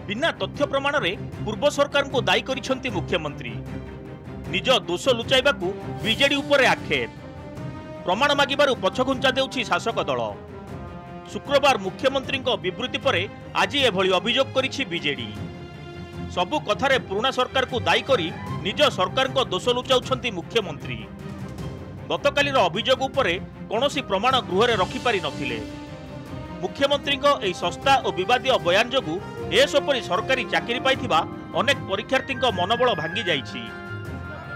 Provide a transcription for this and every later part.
बिना तथ्य प्रमाण रे पूर्व सरकार को दायी करिसेंती मुख्यमंत्री। निज दोष लुचाइबा बीजेडी उपरे आक्षेप, प्रमाण मागिबारु पछघुंचा देउछि शासक दल। शुक्रवार मुख्यमंत्री विवृत्ति परे आज एभली अभियोग करिछि बीजेडी। सबु कथारे पुराना सरकार को दायी करी निज सरकार को दोष लुचाउछंती मुख्यमंत्री। गतकालीर अभियोग उपरे कौनसी प्रमाण गृह रखि पारि नथिले। मुख्यमंत्री एही सस्ता और विवादीय बयान जोगु एसोपरी सरकारी चाकरी पाइथिबा अनेक परीक्षार्थी मनोबल भांगी जाइछि।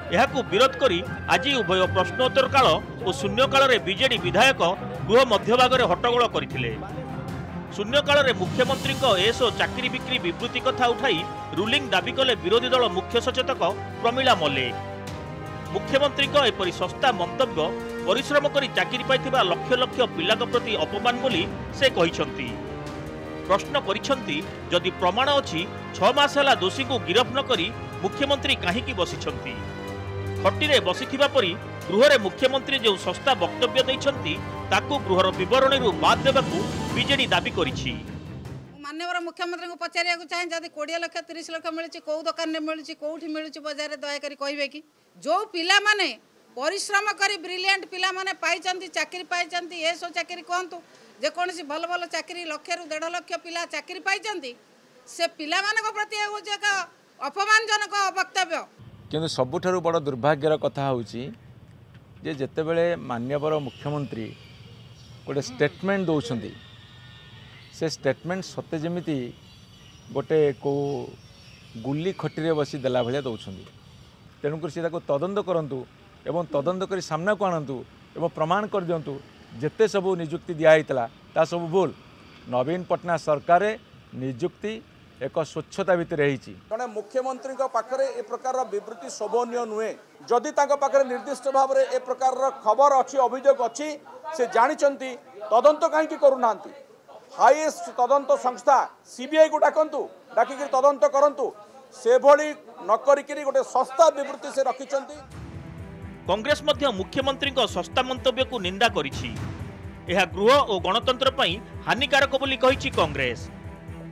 एहाकु विरोध करी आज उभय प्रश्नोत्तर काल और शून्यकाल रे बीजेडी विधायक गृह मध्यभाग हट्टगोल करथिले। शून्यकाल रे मुख्यमंत्री एसओ चाकरी बिक्री विवृत्ति कथा उठाई रूलिंग दाबी कले विरोधी दल मुख्य सचेतक प्रमिला मल्लिक। मुख्यमंत्री एपरी सस्ता मंतव्य परिश्रम करी चाकरी पाइथिबा लक्ष लक्ष पिला प्रति अपमान बोली से कहिसंती। प्रश्न करिसंती जदि प्रमाण अछि 6 मास हला दोषी को गिरफ न करी मुख्यमंत्री काहीकि बसिसंती। खट्टीरे बसिथिबा परी गृहरे मुख्यमंत्री जो सस्ता वक्तव्य दैछंती ताकू गृहर विवरणीरू बाद देबाकू बीजेडी दाबी करिछि। माननीय मुख्यमंत्री को पचारिया चाहे जदि 20 लाख 30 लाख मिलुछि को दुकान में मिलुछि कोठी मिलुछि बाजार दया करी कहबे कि जो पिला माने परिश्रम करी ब्रिलियंट पिला माने पाइचंती चाकरी पाइचंती एसो चाकरी कहंतु जे कोनसी भल भल चाकरी लक्ष रु 1.5 लाख पिला चाकरी पाइचंती से पिला माने को प्रति एक अपमानजनक वक्तव्य। किंतु सबुठारु बड़ दुर्भाग्यर कथा होउछि जे जेतेबेले मान्यवर मुख्यमंत्री गोटे स्टेटमेंट दौरान से स्टेटमेंट सत्य जमीती गोटे को गुली खटी बसी देला भाया दौरान। तेणुकर से तदंत करूँ एवं तदंत कर सामना को आणतु एवं प्रमाण कर दिंतु जेते सबू निजुक्ति दिखाई ता सब भूल। नवीन पटनायक सरकार निजुक्ति एक स्वच्छता भितर जड़े मुख्यमंत्री पाखे ए प्रकार विवृत्ति शोभनीय नुहे। जदि पाखे निर्दिष्ट भाव में ए प्रकार खबर अच्छी अभियोग अच्छी से जानते तदंत कहीं करूना। हाईएस्ट तदंत संस्था सीबीआई को डाकतु डाकिक तदंत करंतु से भली नकरिकी गोटे सस्ता विवृत्ति से रखिछंती। कांग्रेस मध्य मुख्यमंत्री सस्ता मंतव्य को निंदा करिछि। एहा गृह और गणतंत्र पई हानिकारक बोली कहिछि कांग्रेस।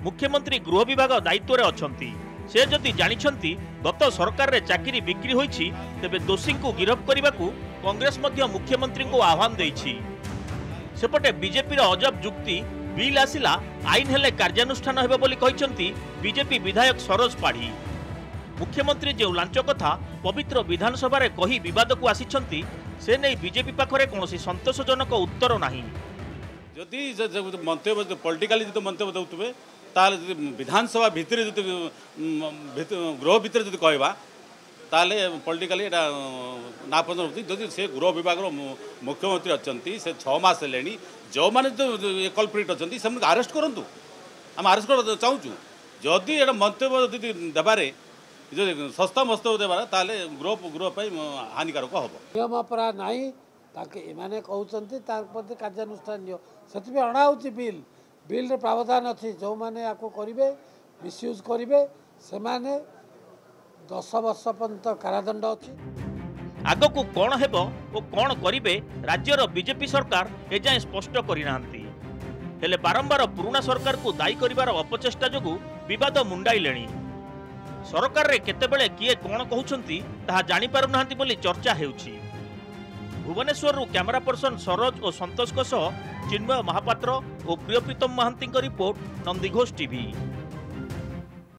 मुख्यमंत्री गृह विभाग दायित्व रे अछंती। से जदि जानिछंती गत सरकार रे चाकरी बिक्री होईछि तेबे दोषी को गिरफ करबाकू कांग्रेस मध्य मुख्यमंत्री को आह्वान देइछि। सेपटे बीजेपी रो अजब जुक्ति बिल आसिला आईन हेले कार्यानुष्ठान हेबो बोली कहिसंती बीजेपी विधायक सरोज पाढ़ी। मुख्यमंत्री जो लांच कथा पवित्र विधानसभा रे कही विवाद को आसिछंती से नहीं बीजेपी पाखरे कोनोसी संतोषजनक उत्तर नाही। जदि मंतव्य पॉलिटिकली जो मंतव्य दउतबे ताले विधानसभा भितर गृह भितर जो कहवा ताले पॉलिटिकली एटा नापसंद होती। जदि से गृह विभाग मुख्यमंत्री अच्छी से 6 मास हेलेनी जो मैंने जो कल्प्रिट अच्छी से अरेस्ट करूँ आम अरेस्ट कर चाहूँ। जदि एटा मंतव्य देवारे जो सस्ता मस्तव्य देवार ताले गृह हानिकारक हम नियम अपराध ना एने कहते कार्यानुष्ठान से अणाऊँच बिल बिल प्रावधान अच्छी जो मैंने आपको करेंगे मिसयूज करेंगे से 10 वर्ष पर्यंत कारादंड अच्छी। आग को कौन हेबो ओ कौन करिवे राज्यर बीजेपी सरकार एजाए स्पष्ट करिनांती। हेले बारंबार पुराना सरकार को दायी करिवार अपचेष्टा जोगु विवाद मुंडाइलेणी। सरकार रे केतेबेले किए कौन कहउछंती ताहा जानि पारु नाहंती बोली चर्चा हेउछि। भुवनेश्वर रु कैमरा पर्सन सरोज और संतोष को सह चिन्मय महापात्र और प्रियप्रीतम महांती रिपोर्ट नंदीघोष टीवी।